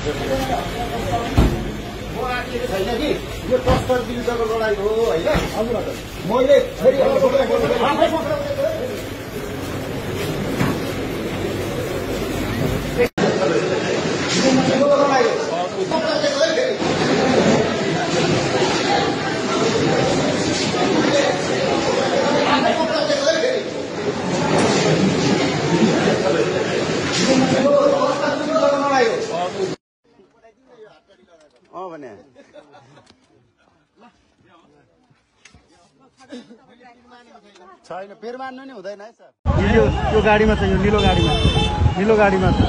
छैन कि यो तस्कर विरुद्धको लडाई हो होइन। मैले फेरि भने छैन फेरि मान्नु नि हुँदैन है सर। यो गाडीमा छ, यो निलो गाडीमा छ।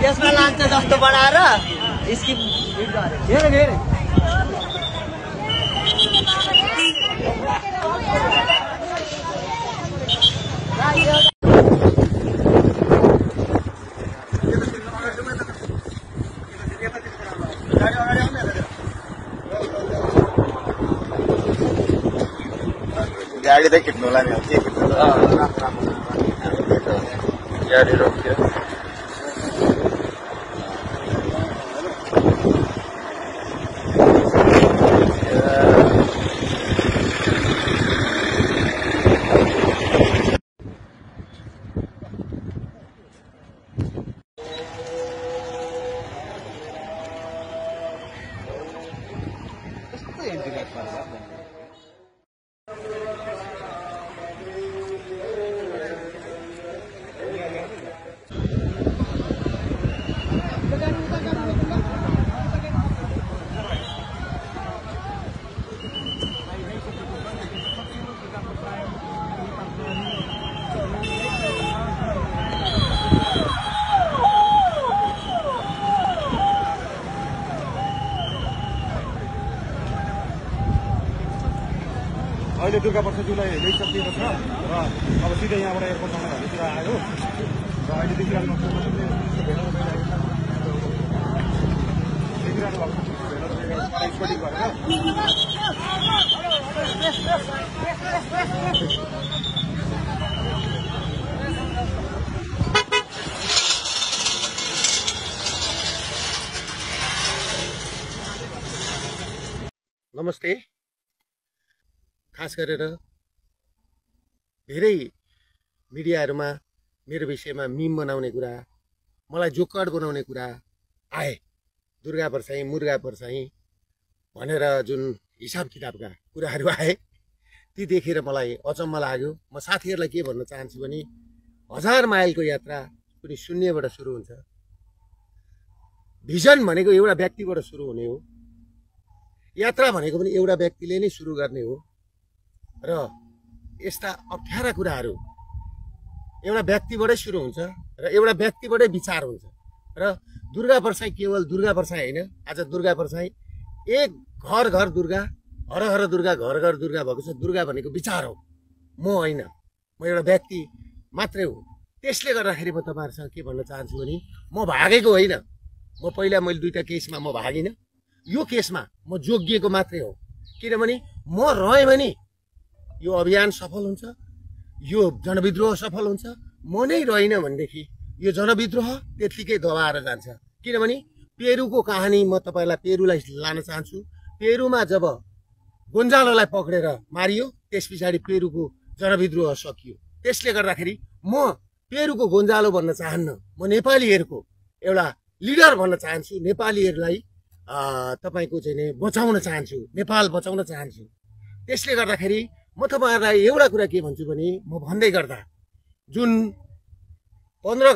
यसमा लान्छ जस्तो बनाएर स्किप हेर गाडी त खिच्नुलाई नि के खिच्नु गाडी रोक्यो। अहिले दुर्गा प्रसादज्यूलाई ल्याइ सकिएको छ र अब सिधै यहाँबाट एयरपोर्ट जाने भन्नेतिर आयो र अहिले देखिरहनु नमस्ते। खास गरेर धेरै मिडियाहरूमा मेरो विषयमा मिम बनाउने कुरा, मलाई जोकर बनाउने कुरा आए, दुर्गा परसाई मुर्गा परसाई भनेर जुन हिसाब किताबका कुराहरू आए, ती देखेर मलाई अचम्म लाग्यो। म साथीहरूलाई के भन्न चाहन्छु भने 1000 माइलको यात्रा कुनै शून्यबाट सुरु हुन्छ। भिजन भनेको एउटा व्यक्तिबाट सुरु हुने हो। यात्रा भनेको पनि एउटा व्यक्तिले नै सुरु गर्ने हो र यस्ता अप्ठ्यारा कुराहरू एउटा व्यक्तिबाटै सुरु हुन्छ र एउटा व्यक्तिबाटै विचार हुन्छ। र दुर्गा परसाई केवल दुर्गा परसाई होइन, आज दुर्गा परसाई एक घर घर दुर्गा, हर हर दुर्गा, घर घर दुर्गा भएको छ। दुर्गा भनेको विचार हो, म होइन, म एउटा व्यक्ति मात्रै हो। त्यसले गर्दाखेरि म तपाईँहरूसँग के भन्न चाहन्छु भने म भागेको होइन। मैले दुईटा केसमा म भागिनँ। यो केसमा म जोगिएको मात्रै हो, किनभने म रहेँ भने यो अभियान सफल हुन्छ, यो जनविद्रोह सफल हुन्छ। म नै रहेन भनेदेखि यो जनविद्रोह त्यत्तिकै दबाएर जान्छ। किनभने पेरुको कहानी म तपाईँलाई पेरुलाई लान चाहन्छु। पेरुमा जब गोन्जालोलाई पक्रेर मारियो, त्यस पछाडि पेरुको जनविद्रोह सकियो। त्यसले गर्दाखेरि म पेरुको गोन्जालो भन्न चाहन्न, म नेपालीहरूको एउटा लिडर भन्न चाहन्छु। नेपालीहरूलाई तपाईँको चाहिँ बचाउन चाहन्छु, नेपाल बचाउन चाहन्छु। त्यसले गर्दाखेरि म तपाईँहरूलाई एउटा कुरा के भन्छु भने, म भन्दै गर्दा जुन 15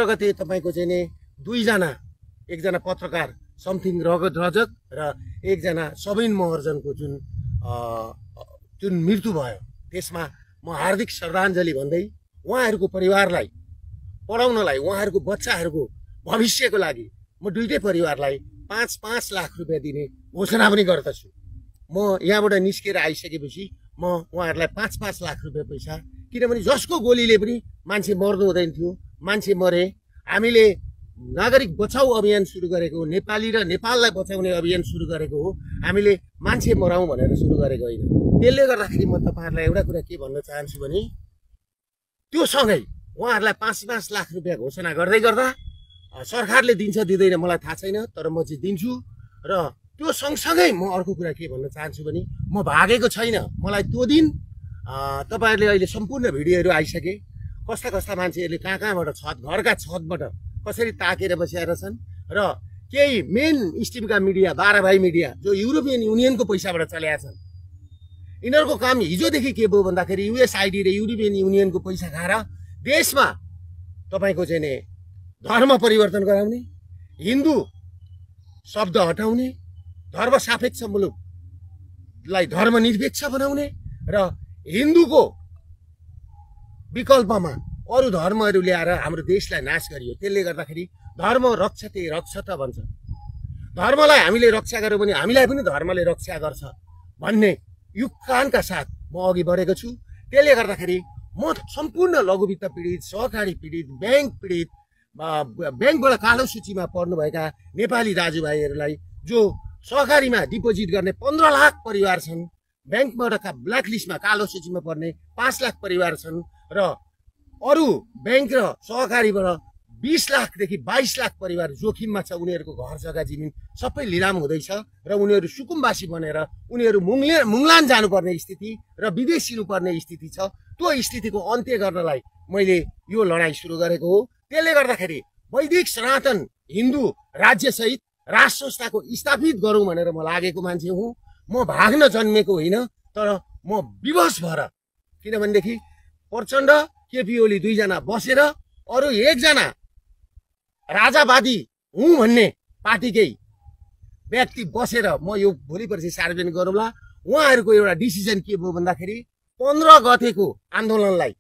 गते तपाईँको चाहिँ दुईजना, एकजना पत्रकार समथिङ रगत रजक र एकजना सबिन महर्जनको जुन मृत्यु भयो, त्यसमा म हार्दिक श्रद्धाञ्जली भन्दै उहाँहरूको परिवारलाई पढाउनलाई, उहाँहरूको बच्चाहरूको भविष्यको लागि म दुईटै परिवारलाई 5-5 लाख रुपियाँ दिने घोषणा पनि गर्दछु। म यहाँबाट निस्केर आइसकेपछि म उहाँहरूलाई 5-5 लाख रुपियाँ पैसा, किनभने जसको गोलीले पनि मान्छे मर्नु हुँदैन थियो, मान्छे मरे। हामीले नागरिक बचाउ अभियान सुरु गरेको हो, नेपाली र नेपाललाई बचाउने अभियान सुरु गरेको हो, हामीले मान्छे मराउँ भनेर सुरु गरेको होइन। त्यसले गर्दाखेरि म तपाईँहरूलाई एउटा कुरा के भन्न चाहन्छु भने त्यो सँगै उहाँहरूलाई 5-5 लाख रुपियाँ घोषणा गर्दै गर्दा सरकारले दिन्छ दिँदैन मलाई थाहा छैन, तर म चाहिँ दिन्छु। र त्यो सँगसँगै म अर्को कुरा के भन्न चाहन्छु भने म भागेको छैन। मलाई त्यो दिन तपाईँहरूले अहिले सम्पूर्ण भिडियोहरू आइसके, कस्ता कस्ता मान्छेहरूले कहाँबाट घरका छतबाट कसरी ताकेर बसिरहेका छन् र केही मेन स्ट्रिमका मिडिया 12 भाइ मिडिया जो युरोपियन युनियनको पैसाबाट चलेका छन्, यिनीहरूको काम हिजोदेखि के भयो भन्दाखेरि युएसआइडी र युरोपियन युनियनको पैसा खाएर देशमा तपाईँको चाहिँ नि धर्म परिवर्तन गराउने, हिन्दू शब्द हटाउने, धर्म सापेक्ष मुलुकलाई धर्मनिरपेक्ष बनाउने र हिन्दूको विकल्पमा अरू धर्महरू ल्याएर हाम्रो देशलाई नाश गरियो। त्यसले गर्दाखेरि धर्म रक्षते रक्षत भन्छ, धर्मलाई हामीले रक्षा गर्यौँ भने हामीलाई पनि धर्मले रक्षा गर्छ भन्ने युक्कानका साथ म अघि बढेको छु। त्यसले गर्दाखेरि म सम्पूर्ण लघुवित्त पीडित, सहकारी पीडित, ब्याङ्क पीडित, ब्याङ्कबाट कालो सूचीमा पर्नुभएका नेपाली दाजुभाइहरूलाई जो सहकारीमा डिपोजिट गर्ने 15 लाख परिवार छन्, ब्याङ्कबाट ब्ल्याकलिस्टमा कालो सूचीमा पर्ने 5 लाख परिवार छन् र अरू ब्याङ्क र सहकारीबाट 20 लाखदेखि 22 लाख परिवार जोखिममा छ। उनीहरूको घर जग्गा जमिन सबै लिलाम हुँदैछ र उनीहरू सुकुम्बासी बनेर उनीहरू मुङलान जानुपर्ने स्थिति र विदेश हिँड्नुपर्ने स्थिति छ। त्यो स्थितिको अन्त्य गर्नलाई मैले यो लडाइँ सुरु गरेको हो। त्यसले गर्दाखेरि वैदिक सनातन हिन्दू राज्यसहित राष्ट्र संस्थाको स्थापित गरौँ भनेर म लागेको मान्छे हुँ। म भाग्न जन्मेको होइन, तर म विवश भएर, किनभनेदेखि प्रचण्ड केपी ओली दुईजना बसेर अरू एकजना राजावादी हुँ भन्ने पार्टीकै व्यक्ति बसेर म यो भोलि पर्सि सार्वजनिक गरौँला। उहाँहरूको एउटा डिसिजन के भयो भन्दाखेरि 15 गतेको आन्दोलनलाई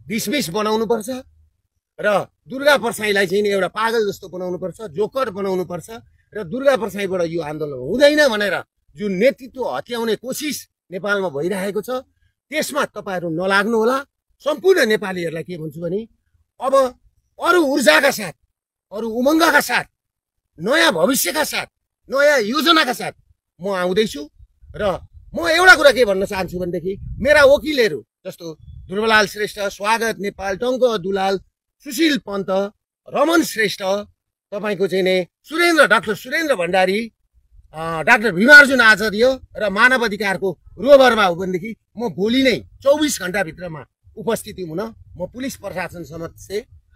डिसमिस बनाउनु पर्छ र दुर्गा परसाईलाई चाहिँ एउटा पागल जस्तो बनाउनु पर्छ, जोकर बनाउनु पर्छ र दुर्गा परसाईबाट यो आन्दोलन हुँदैन भनेर जुन नेतृत्व हत्याउने कोसिस नेपालमा भइरहेको छ त्यसमा तपाईहरु नलाग्नु होला। सम्पूर्ण नेपालीहरूलाई के भन्छु भने अब अरू ऊर्जाका साथ, अरू उमङ्गका साथ, नयाँ भविष्यका साथ, नयाँ योजनाका साथ म आउँदैछु र म एउटा कुरा के भन्न चाहन्छु भनेदेखि मेरा वकिलहरू जस्तो ध्रुवलाल श्रेष्ठ, स्वागत नेपाल, टङ्क दुलाल, सुशील पन्त, रमन श्रेष्ठ, तपाईको चाहिँ नि डाक्टर सुरेन्द्र भण्डारी, डाक्टर भीमार्जुन आचार्य र मानव अधिकारको रोभरमा हो भनेदेखि म भोलि नै 24 घण्टा भित्रमा उपस्थिति हुन म पुलिस प्रशासन समक्ष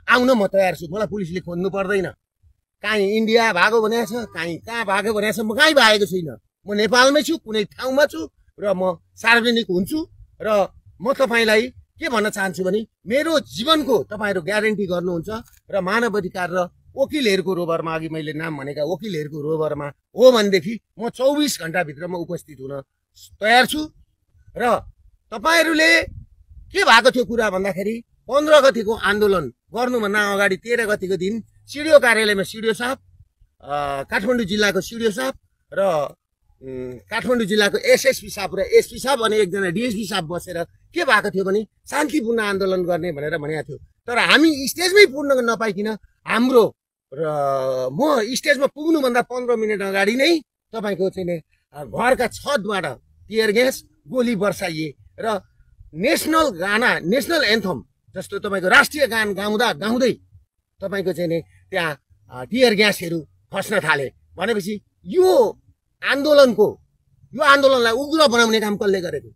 आउन म तयार छु। मलाई पुलिसले खोज्नु पर्दैन। काहीँ इन्डिया भागो भनेको छ, काहीँ कहाँ भागो भनेको छ, म कहीँ भागेको छुइनँ। म नेपालमै छु, कुनै ठाउँमा छु र म सार्वजनिक हुन्छु र म तपाईलाई के भन्न चाहन्छु भने मेरो जीवनको तपाईहरु ग्यारेन्टी गर्नुहुन्छ र मानव अधिकार र वकिलहरूको रोभरमा, अघि मैले नाम भनेका वकिलहरूको रोभरमा हो भनेदेखि म 24 घण्टा भित्रमा उपस्थित हुन तयार छु। र तपाईहरुले के भएको थियो कुरा भन्दाखेरि 15 गतेको आन्दोलन गर्नुभन्दा अगाडि 13 गतेको दिन सिडिओ कार्यालयमा सिडिओ साहब, काठमाडौँ जिल्लाको सिडिओ साहब र काठमाडौँ जिल्लाको एसएसपी साहब र एसपी साहब अनि एकजना डिएसपी साहब बसेर के भएको थियो भने शान्तिपूर्ण आन्दोलन गर्ने भनेर भनेको थियो। तर हामी स्टेजमै पुग्न नपाइकिन हाम्रो र म स्टेजमा पुग्नुभन्दा 15 मिनेट अगाडि नै तपाईको चाहिँ घरका छतबाट टियर ग्यास गोली बर्साइए र नेसनल गाना, नेसनल एन्थम जस्तो तपाईँको राष्ट्रिय गान गाउँदै तपाईँको चाहिँ नि त्यहाँ टियर ग्यासहरू खस्न थाले। भनेपछि यो आन्दोलनलाई उग्र बनाउने काम कसले गरेको?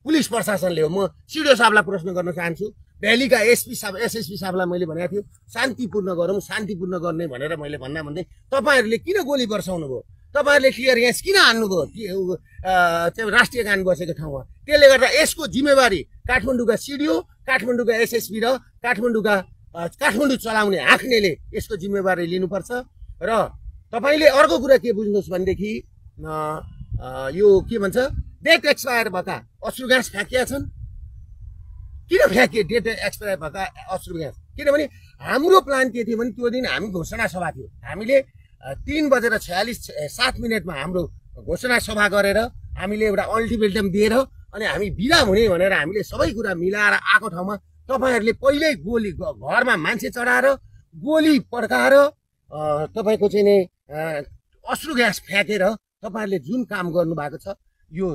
पुलिस प्रशासनले हो। म सिडिओ साहबलाई प्रश्न गर्न चाहन्छु। भ्यालीका एसपी साहब, एसएसपी साहबलाई मैले भनेको थियो शान्तिपूर्ण गरौँ, शान्तिपूर्ण गर्ने भनेर मैले भन्दै तपाईहरुले किन गोली बर्साउनु भयो? तपाईहरुले टियर ग्यास किन हान्नुभयो राष्ट्रिय गान बसेको ठाउँमा? त्यसले गर्दा यसको जिम्मेवारी काठमाडौँका सिडिओ, काठमाडौँका एसएसपी र काठमाडौँ चलाउने हाँक्नेले यसको जिम्मेवारी लिनुपर्छ। र तपाईले अर्को कुरा के बुझ्नुहोस् भनेदेखि यो के भन्छ, डेट एक्सपायर भएका अश्रु ग्यास फ्याँकिया छन्। किन फ्याँकिए डेट एक्सपायर भएका अश्रु ग्यास? किनभने हाम्रो प्लान के थियो भने त्यो दिन हामी घोषणा सभा थियो। हामीले 3:46 हाम्रो घोषणा सभा गरेर हामीले एउटा अल्टिमेटम दिएर अनि हामी बिदा हुने भनेर हामीले सबै कुरा मिलाएर आएको ठाउँमा तपाईँहरूले पहिल्यै गोली घरमा मान्छे चढाएर गोली पड्काएर तपाईँको चाहिँ नि अश्रु ग्यास फ्याँकेर तपाईँहरूले जुन काम गर्नुभएको छ यो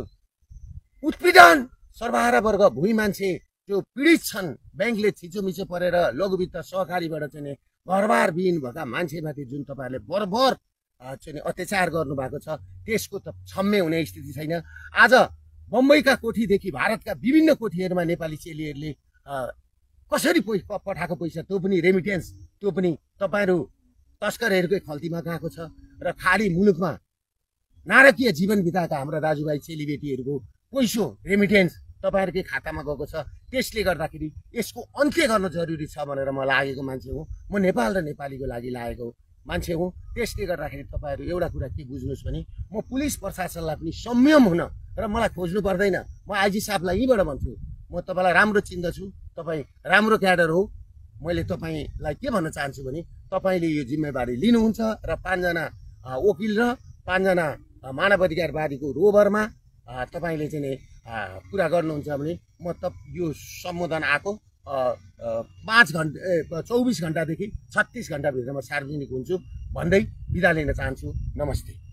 उत्पीडन सर्वहारा वर्ग भूमि मान्छे जो पीडित छन् ब्याङ्कले थिचोमिचो परेर लघुवित्त सहकारीबाट चाहिँ नि घरबार विहीन भएका मान्छेमाथि जुन तपाईँहरूले बरबर चाहिँ अत्याचार गर्नुभएको छ त्यसको त क्षम्य हुने स्थिति छैन। आज बम्बईका कोठीदेखि भारतका विभिन्न कोठीहरूमा नेपाली चेलीहरूले कसरी पठाएको पैसा त्यो पनि रेमिटेन्स त्यो पनि तपाईँहरू तस्करहरूकै खल्तीमा गएको छ र खाडी मुलुकमा नारकीय जीवन बिताएका हाम्रा दाजुभाइ चेलीबेटीहरूको पैसो रेमिटेन्स तपाईँहरूकै खातामा गएको छ। त्यसले गर्दाखेरि यसको अन्त्य गर्न जरुरी छ भनेर म लागेको मान्छे हुँ। म नेपाल र नेपालीको लागि लागेको मान्छे हुँ। त्यसले गर्दाखेरि तपाईँहरू एउटा कुरा के बुझ्नुहोस् भने म पुलिस प्रशासनलाई पनि संयम हुन र मलाई खोज्नु पर्दैन। म आइजी साहबलाई यहीँबाट भन्छु, म तपाईँलाई राम्रो चिन्दछु, तपाईँ राम्रो क्याडर हो। मैले तपाईँलाई के भन्न चाहन्छु भने तपाईँले यो जिम्मेवारी लिनुहुन्छ र 5 जना वकिल र 5 जना मानवाधिकारवादीको रोबरमा तपाईँले चाहिँ नि पुरा गर्नुहुन्छ भने म यो सम्बोधन आएको 24 घन्टादेखि 36 घन्टाभित्रमा सार्वजनिक हुन्छु भन्दै बिदा लिन चाहन्छु। नमस्ते।